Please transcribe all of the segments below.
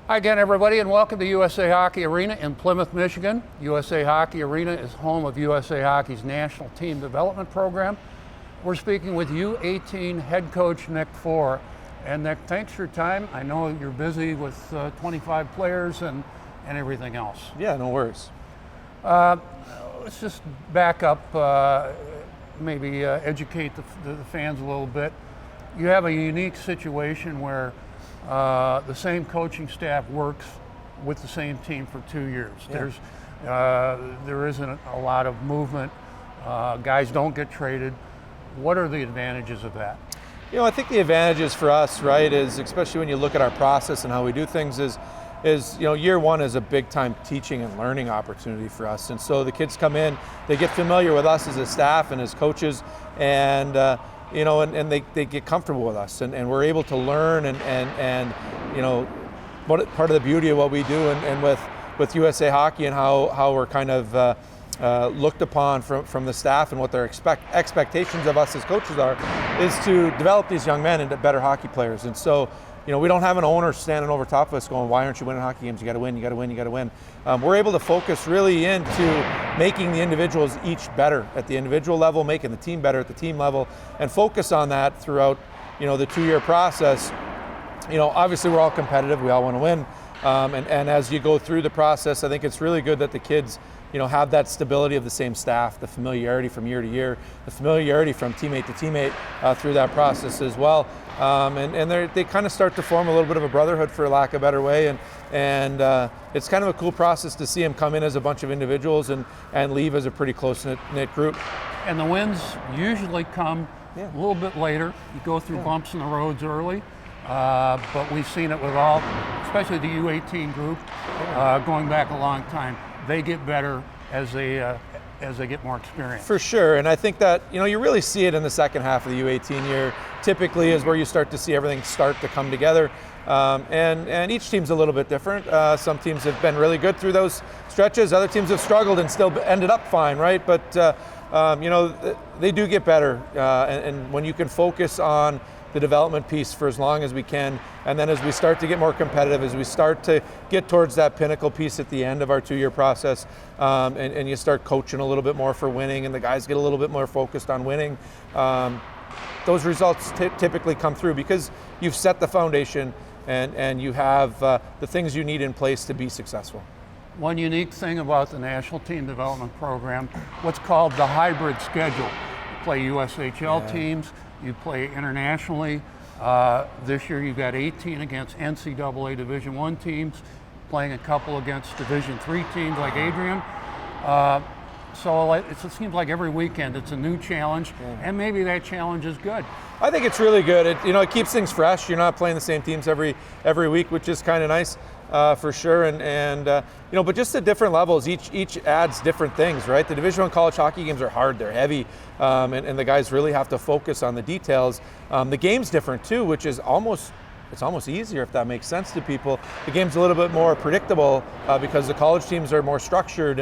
Hi again, everybody, and welcome to USA Hockey Arena in Plymouth, Michigan. USA Hockey Arena is home of USA Hockey's National Team Development Program. We're speaking with U18 head coach Nick Fohr. And Nick, thanks for your time. I know you're busy with 25 players and everything else. Yeah, no worries. Let's just back up, maybe educate the fans a little bit. You have a unique situation where the same coaching staff works with the same team for 2 years. Yeah. There isn't a lot of movement. Guys don't get traded. What are the advantages of that? You know, I think the advantages for us, right, is especially when you look at our process and how we do things is you know, year one is a big time teaching and learning opportunity for us. And so the kids come in, they get familiar with us as a staff and as coaches, and you know, and they get comfortable with us, and we're able to learn and you know, what part of the beauty of what we do and with USA Hockey and how we're kind of looked upon from the staff and what their expectations of us as coaches are, is to develop these young men into better hockey players. And so, you know, we don't have an owner standing over top of us going, why aren't you winning hockey games? You got to win, you got to win, you got to win. We're able to focus really into making the individuals each better at the individual level, making the team better at the team level, and focus on that throughout, you know, the 2-year process. You know, obviously we're all competitive, we all want to win. And as you go through the process, I think it's really good that the kids, you know, have that stability of the same staff, the familiarity from year to year, the familiarity from teammate to teammate through that process as well. And they kind of start to form a little bit of a brotherhood, for lack of a better way. And it's kind of a cool process to see them come in as a bunch of individuals and leave as a pretty close-knit group. And the wins usually come a little bit later. You go through bumps in the roads early. But we've seen it with all, especially the U18 group, going back a long time. They get better as they get more experience. For sure, and I think that, you know, you really see it in the second half of the U18 year. Typically is where you start to see everything start to come together. And each team's a little bit different. Some teams have been really good through those stretches. Other teams have struggled and still ended up fine, right? But you know, they do get better. And when you can focus on the development piece for as long as we can, and then as we start to get more competitive, as we start to get towards that pinnacle piece at the end of our 2-year process, and you start coaching a little bit more for winning, and the guys get a little bit more focused on winning, those results typically come through because you've set the foundation and you have the things you need in place to be successful. One unique thing about the National Team Development Program, what's called the hybrid schedule. You play USHL teams, you play internationally. This year you've got 18 against NCAA Division I teams, playing a couple against Division III teams like Adrian. So it seems like every weekend it's a new challenge, and maybe that challenge is good. I think it's really good. It keeps things fresh. You're not playing the same teams every week, which is kind of nice for sure. And you know, but just at different levels, each adds different things, right? The Division I college hockey games are hard, they're heavy, and the guys really have to focus on the details. The game's different too, which is almost easier, if that makes sense to people. The game's a little bit more predictable because the college teams are more structured,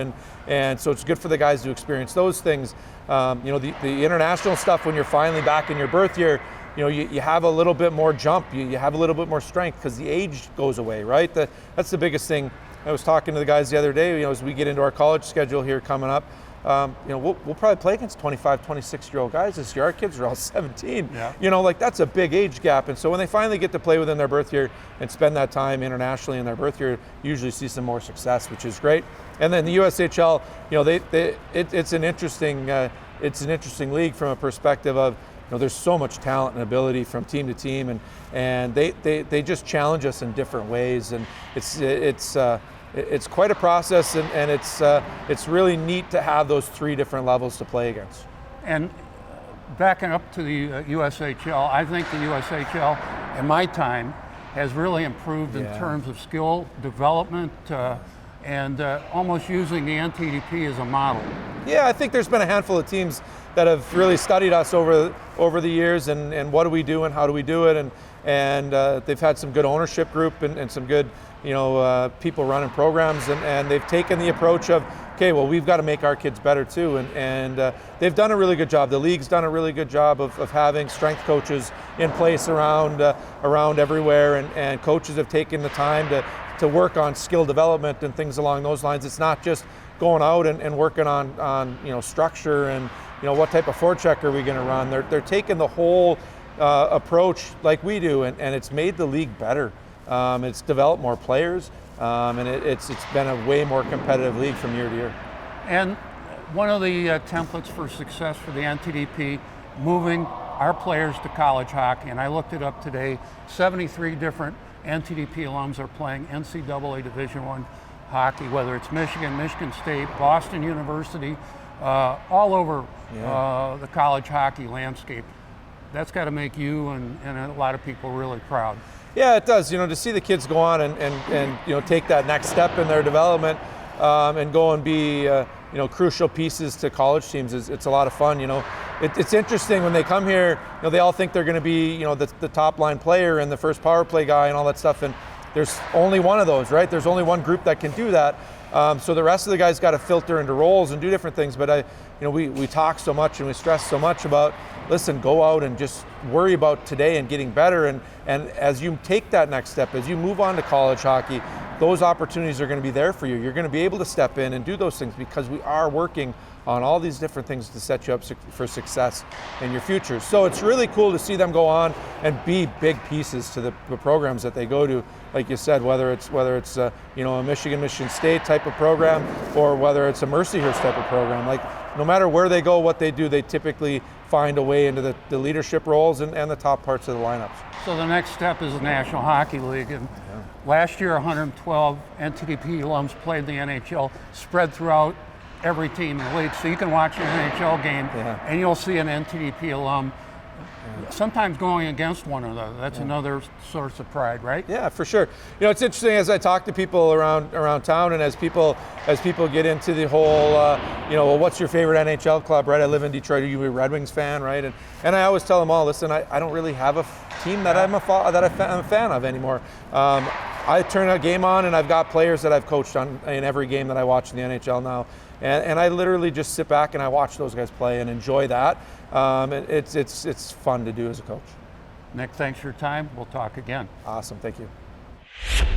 and so it's good for the guys to experience those things. You know, the international stuff, when you're finally back in your birth year, you know, you have a little bit more jump, you have a little bit more strength because the age goes away, right? That's the biggest thing. I was talking to the guys the other day, you know, as we get into our college schedule here coming up, you know, we'll probably play against 25, 26-year-old guys this year. Our kids are all 17. Yeah. You know, like, that's a big age gap. And so when they finally get to play within their birth year and spend that time internationally in their birth year, you usually see some more success, which is great. And then the USHL, you know, it's an interesting league from a perspective of, you know, there's so much talent and ability from team to team, and they just challenge us in different ways, and it's quite a process, and it's really neat to have those 3 different levels to play against. And backing up to the USHL, I think the USHL, in my time, has really improved in terms of skill development and almost using the NTDP as a model. Yeah, I think there's been a handful of teams that have really studied us over the years, and what do we do and how do we do it, and they've had some good ownership group and some good, you know, people running programs, and they've taken the approach of okay, well, we've got to make our kids better too. And they've done a really good job. The league's done a really good job of having strength coaches in place around everywhere, and coaches have taken the time to work on skill development and things along those lines. It's not just going out and working on structure and what type of forecheck are we going to run. They're taking the whole approach like we do, and it's made the league better. It's developed more players, and it's been a way more competitive league from year to year. And one of the templates for success for the NTDP, moving our players to college hockey, and I looked it up today, 73 different NTDP alums are playing NCAA Division I hockey, whether it's Michigan, Michigan State, Boston University, all over the college hockey landscape. That's got to make you and a lot of people really proud. Yeah, it does. To see the kids go on and take that next step in their development and go and be crucial pieces to college teams it's a lot of fun. It's interesting when they come here. They all think they're going to be the top line player and the first power play guy and all that stuff. And there's only one of those, right? There's only one group that can do that. So the rest of the guys got to filter into roles and do different things. But we talk so much and we stress so much about, listen, go out and just worry about today and getting better. And as you take that next step, as you move on to college hockey, those opportunities are going to be there for you. You're going to be able to step in and do those things because we are working on all these different things to set you up for success in your future. So it's really cool to see them go on and be big pieces to the programs that they go to. Like you said, whether it's a Michigan State type of program or whether it's a Mercyhurst type of program. Like no matter where they go, what they do, they typically find a way into the leadership roles and the top parts of the lineups. So the next step is the National Hockey League. And last year, 112 NTDP alums played the NHL, spread throughout every team in the league. So you can watch an NHL game and you'll see an NTDP alum sometimes going against one another. That's another source of pride, right? Yeah, for sure. It's interesting as I talk to people around town, and as people get into the whole, well, what's your favorite NHL club, right? I live in Detroit. Are you a Red Wings fan, right? And I always tell them all, listen, I don't really have a team that I'm a fan of anymore. I turn a game on, and I've got players that I've coached on in every game that I watch in the NHL now. And I literally just sit back and I watch those guys play and enjoy that. It's fun to do as a coach. Nick, thanks for your time. We'll talk again. Awesome. Thank you.